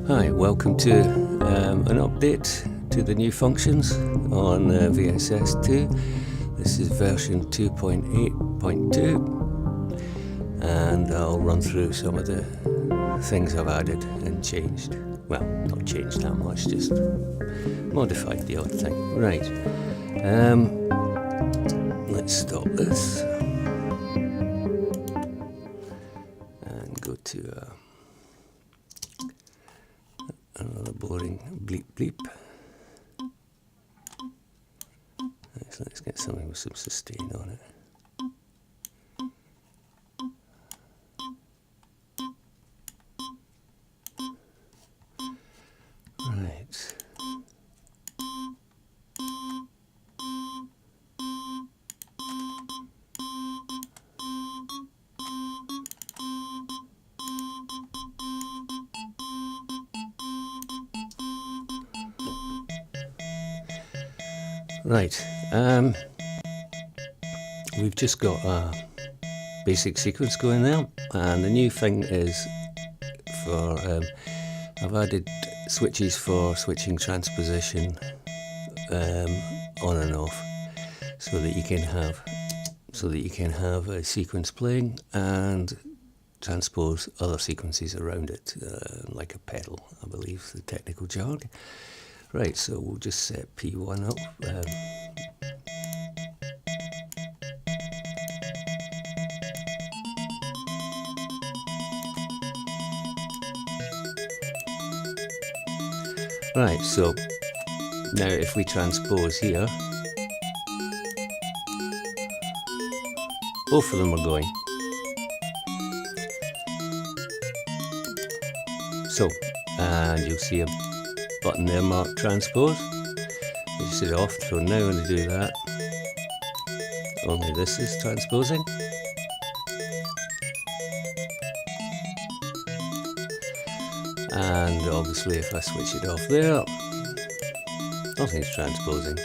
Hi, welcome to an update to the new functions on VSS2. This is version 2.8.2 and I'll run through some of the things I've added and changed. Well, not changed that much, just modified the odd thing. Right, let's stop this and go to another boring bleep bleep. So let's get something with some sustain on it. Right. Right, we've just got a basic sequence going there, and the new thing is for I've added switches for switching transposition on and off, so that you can have a sequence playing and transpose other sequences around it, like a pedal, I believe the technical jargon. Right, so we'll just set P1 up. Right, so now if we transpose here, both of them are going. So, and you'll see a button there marked transpose, which is off. So now when I do that, only this is transposing. And obviously if I switch it off there, nothing's transposing.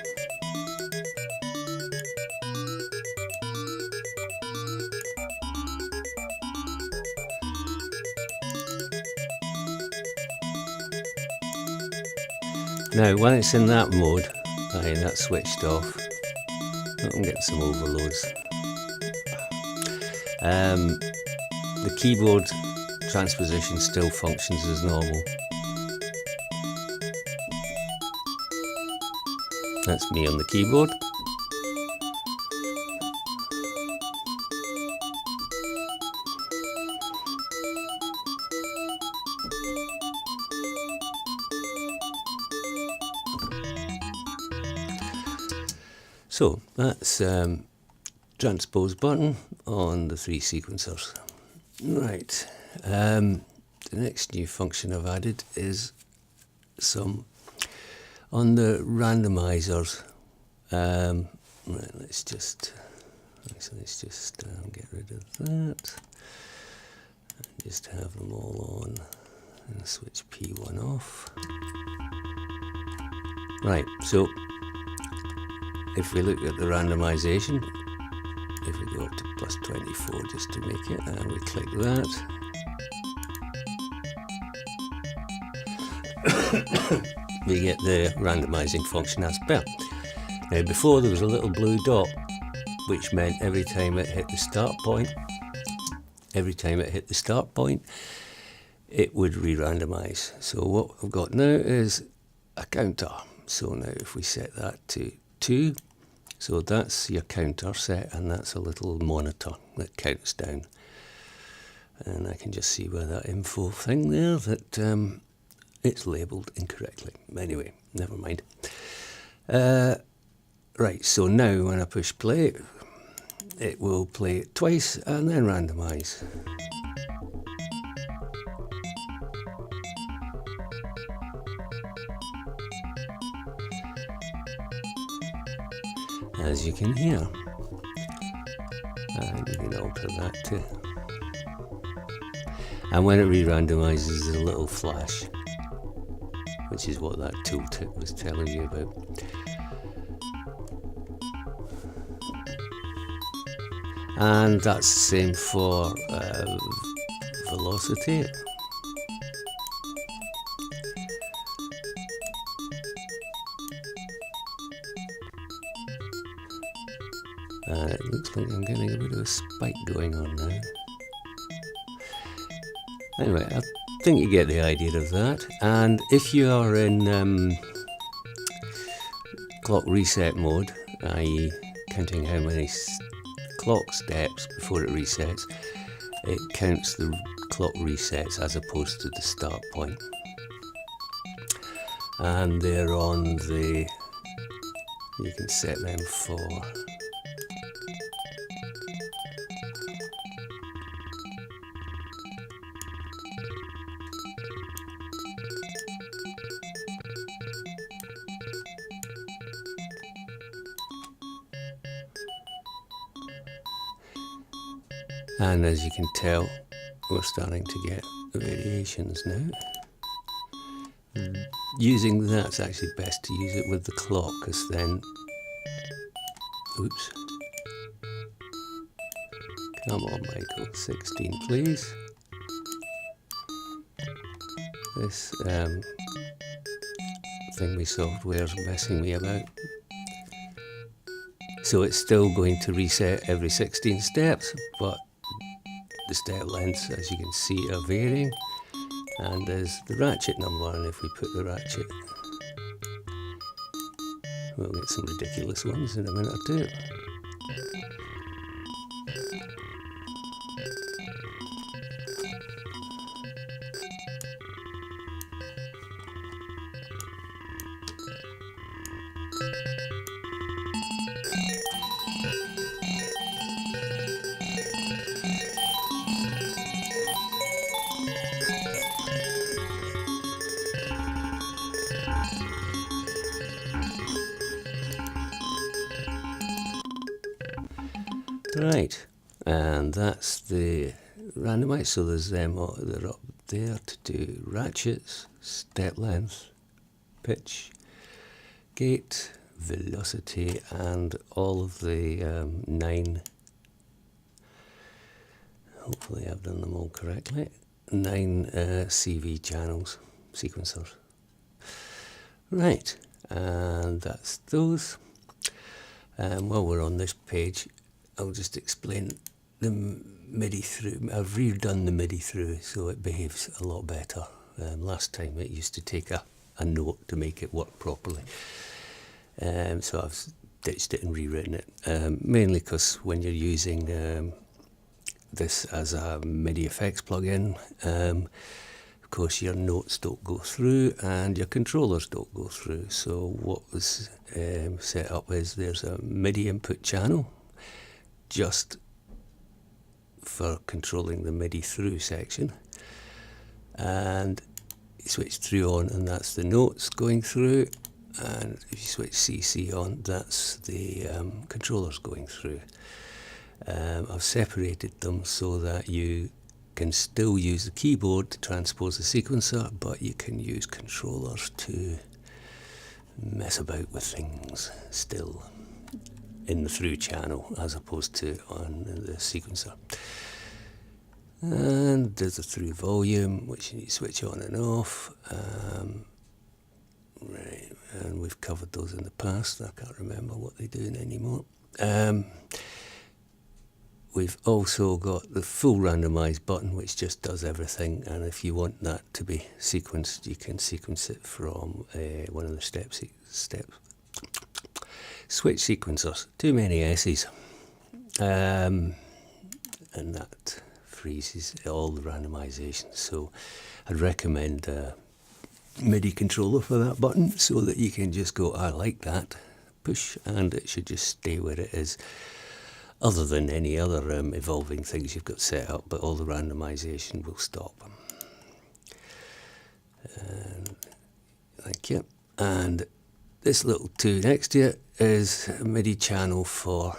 Now when it's in that mode, that's switched off, I'm getting some overloads. The keyboard transposition still functions as normal. That's me on the keyboard. So that's transpose button on the three sequencers. Right, the next new function I've added is some on the randomizers. Right, let's just get rid of that and just have them all on and switch P1 off. Right, so if we look at the randomization, if we go up to plus 24 just to make it, and we click that, we get the randomizing function as per. Now before there was a little blue dot, which meant every time it hit the start point, it would re-randomize. So what I've got now is a counter. So now if we set that to 2, so that's your counter set, and that's a little monitor that counts down. And I can just see by that info thing there that it's labelled incorrectly. Anyway, never mind. Right, so now when I push play, it will play it twice and then randomise. As you can hear, and you can alter that too. And when it re-randomizes, there's a little flash, which is what that tooltip was telling you about. And that's the same for velocity. It looks like I'm getting a bit of a spike going on now. Anyway, I think you get the idea of that. And if you are in clock reset mode, i.e. counting how many clock steps before it resets, it counts the clock resets as opposed to the start point. And they're on the, you can set them for and as you can tell, we're starting to get variations now. Using that's actually best to use it with the clock, because then, oops, come on Michael, 16 please. This thingy software's messing me about. So it's still going to reset every 16 steps, but the step lengths, as you can see, are varying. And there's the ratchet number, and if we put the ratchet, we'll get some ridiculous ones in a minute or two. Right, and that's the randomize, so there's them, they're up there to do ratchets, step length, pitch, gate, velocity, and all of the 9, hopefully I've done them all correctly, 9 CV channels, sequencers. Right, and that's those. While we're on this page, I'll just explain the MIDI through. I've redone the MIDI through so it behaves a lot better. Last time it used to take a note to make it work properly. So I've ditched it and rewritten it. Mainly because when you're using this as a MIDI effects plugin, of course your notes don't go through and your controllers don't go through. So what was set up is there's a MIDI input channel just for controlling the MIDI through section, and you switch through on and that's the notes going through, and if you switch CC on, that's the controllers going through. I've separated them so that you can still use the keyboard to transpose the sequencer, but you can use controllers to mess about with things still in the through channel as opposed to on the sequencer. And there's a through volume which you need to switch on and off. Right, and we've covered those in the past. I can't remember what they're doing anymore. We've also got the full randomize button, which just does everything, and if you want that to be sequenced, you can sequence it from one of the steps. Switch sequencers, too many S's, and that freezes all the randomization. So I'd recommend a MIDI controller for that button so that you can just go, I like that, push, and it should just stay where it is, other than any other evolving things you've got set up, but all the randomization will stop. Thank you. And this little 2 next to it is a MIDI channel for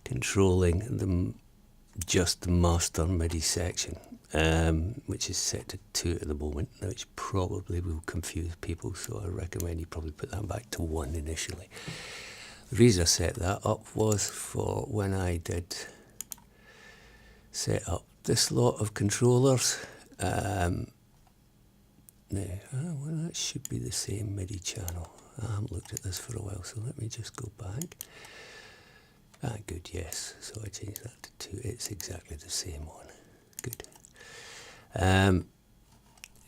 controlling just the master MIDI section, which is set to 2 at the moment, which probably will confuse people, so I recommend you probably put that back to 1 initially. The reason I set that up was for when I did set up this lot of controllers. Well, that should be the same MIDI channel. I haven't looked at this for a while, so let me just go back. Ah, good, yes. So I changed that to 2. It's exactly the same one. Good.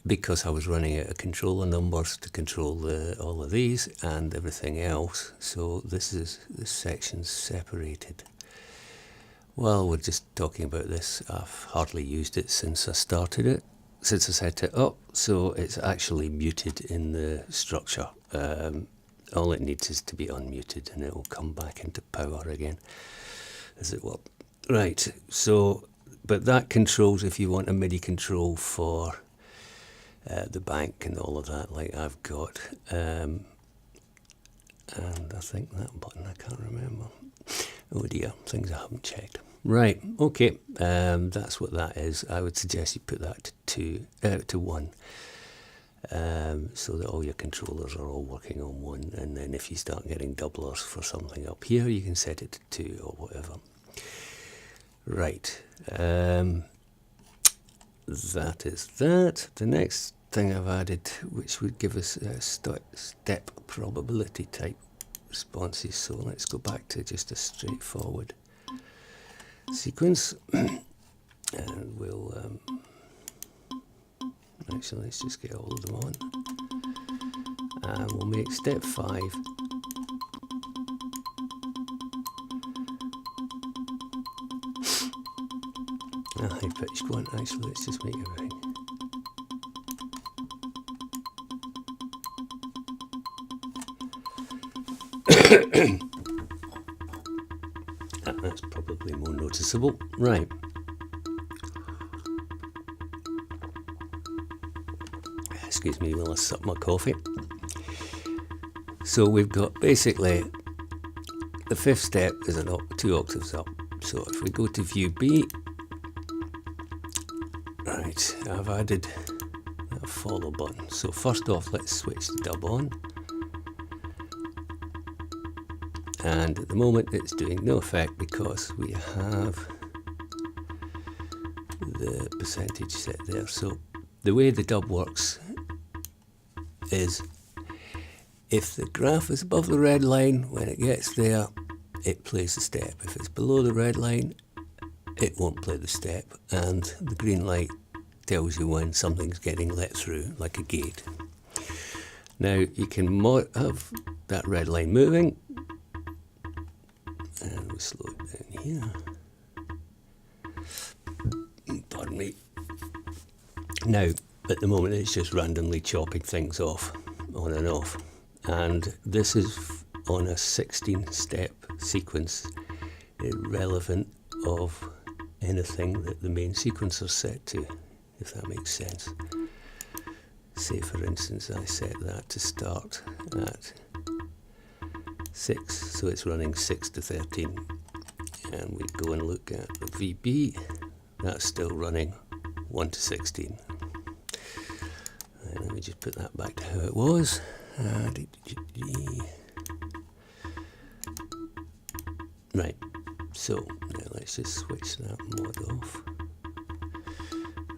Because I was running out of controller numbers to control all of these and everything else, so this section's separated. Well, we're just talking about this. I've hardly used it since I started it, since I set it up, so it's actually muted in the structure. All it needs is to be unmuted and it will come back into power again, as it were. Right, so, but that controls, if you want a MIDI control for the bank and all of that, like I've got. And I think that button, I can't remember. Oh dear, things I haven't checked. Right, okay, that's what that is. I would suggest you put that to 1. So that all your controllers are all working on 1, and then if you start getting doublers for something up here, you can set it to 2 or whatever. Right, that is that. The next thing I've added, which would give us step probability type responses, so let's go back to just a straightforward sequence, and we'll actually, let's just get all of them on, and we'll make step 5 a high pitched one. Actually, let's just make everything. That's probably more noticeable. Right. Excuse me while I sup my coffee. So we've got basically the 5th step is 2 octaves up. So if we go to view B, right, I've added a follow button. So first off, let's switch the dub on. And at the moment it's doing no effect because we have the percentage set there. So the way the dub works is if the graph is above the red line, when it gets there, it plays the step. If it's below the red line, it won't play the step, and the green light tells you when something's getting let through, like a gate. Now you can have that red line moving, and we slow it down here. Pardon me. Now, at the moment, it's just randomly chopping things off, on and off. And this is on a 16-step sequence, irrelevant of anything that the main sequencer is set to, if that makes sense. Say, for instance, I set that to start at 6, so it's running 6 to 13. And we go and look at the VB, that's still running 1 to 16. Let me just put that back to how it was. Right, so now let's just switch that mod off.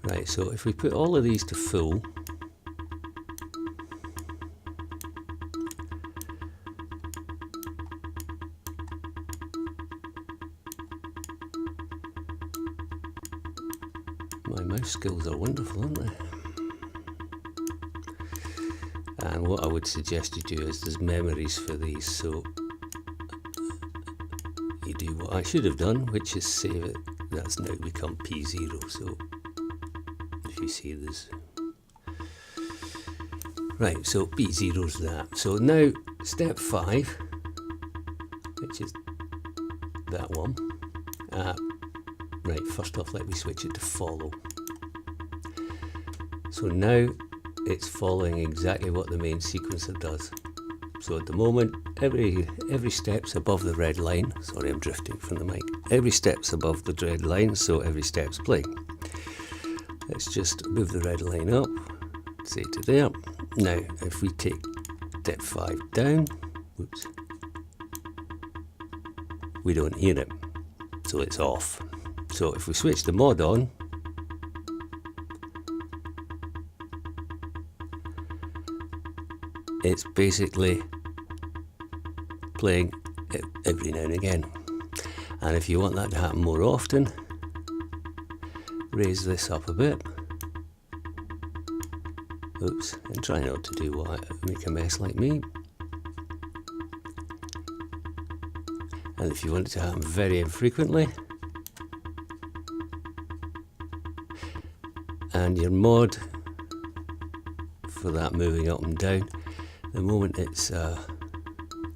Right, so if we put all of these to full, my mouse skills are wonderful, aren't they? And what I would suggest you do is there's memories for these, so you do what I should have done, which is save it. That's now become P0, so if you see this. Right, so P0's that. So now step 5, which is that one. Right, first off, let me switch it to follow. So now it's following exactly what the main sequencer does. So at the moment, every step's above the red line. Sorry, I'm drifting from the mic. Every step's above the red line, so every step's playing. Let's just move the red line up, say to there. Now, if we take step 5 down, whoops, we don't hear it, so it's off. So if we switch the mod on, it's basically playing every now and again. And if you want that to happen more often, raise this up a bit. Oops, and try not to do what, make a mess like me. And if you want it to happen very infrequently, and your mod for that moving up and down, the moment it's a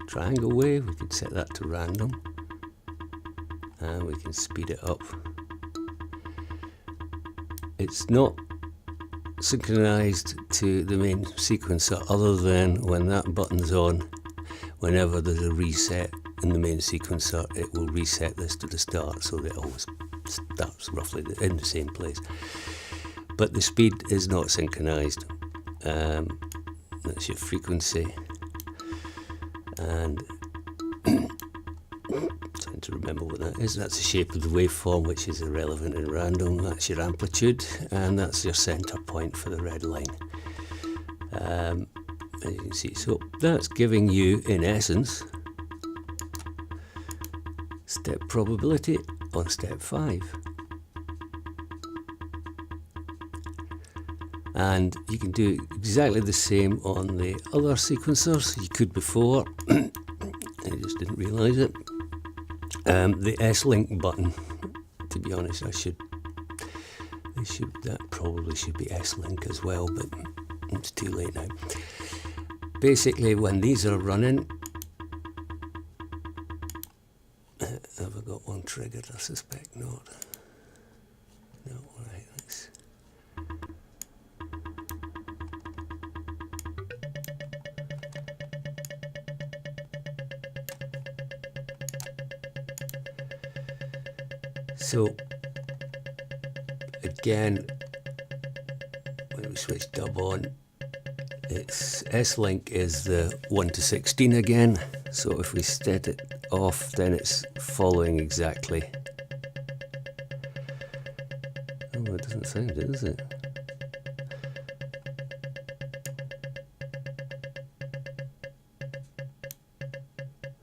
triangle wave, we can set that to random, and we can speed it up. It's not synchronized to the main sequencer other than when that button's on. Whenever there's a reset in the main sequencer, it will reset this to the start, so that it always starts roughly in the same place. But the speed is not synchronized. That's your frequency, and trying to remember what that is. That's the shape of the waveform, which is irrelevant in random. That's your amplitude, and that's your center point for the red line. As you can see, so that's giving you, in essence, step probability on step 5. And you can do exactly the same on the other sequencers. You could before, I just didn't realise it. The S-Link button, to be honest, that probably should be S-Link as well, but it's too late now. Basically, when these are running, have I got one triggered? I suspect not. No, right, let's. So again, when we switch dub on, it's S-Link is the 1 to 16 again. So if we set it off, then it's following exactly. Oh, it doesn't sound it, does it?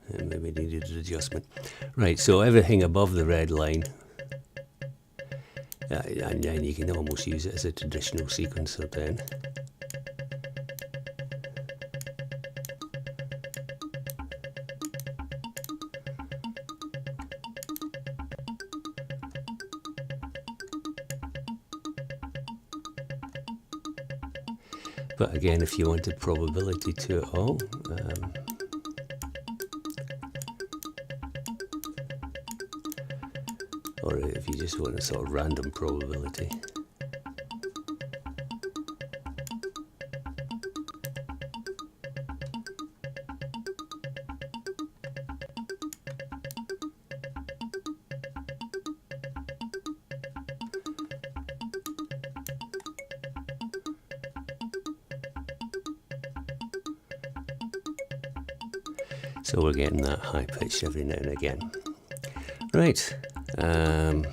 It maybe needed an adjustment. Right, so everything above the red line, and then you can almost use it as a traditional sequencer then. But again, if you wanted probability to it all, or if you just want a sort of random probability. So we're getting that high pitch every now and again. Right. I'm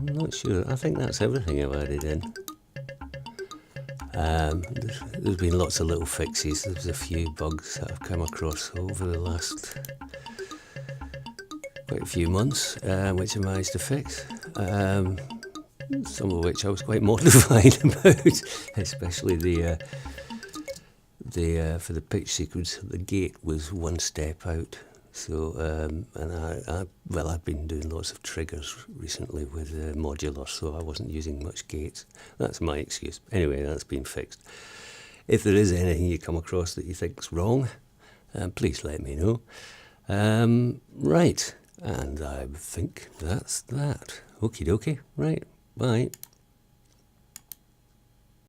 not sure. I think that's everything I've added in. There's been lots of little fixes. There's a few bugs that I've come across over the last quite a few months, which I managed to fix. Some of which I was quite mortified about, especially the for the pitch sequence, the gate was one step out. So, and I've been doing lots of triggers recently with modular, so I wasn't using much gates. That's my excuse. Anyway, that's been fixed. If there is anything you come across that you think's wrong, please let me know. Right, and I think that's that. Okie dokie. Right, bye.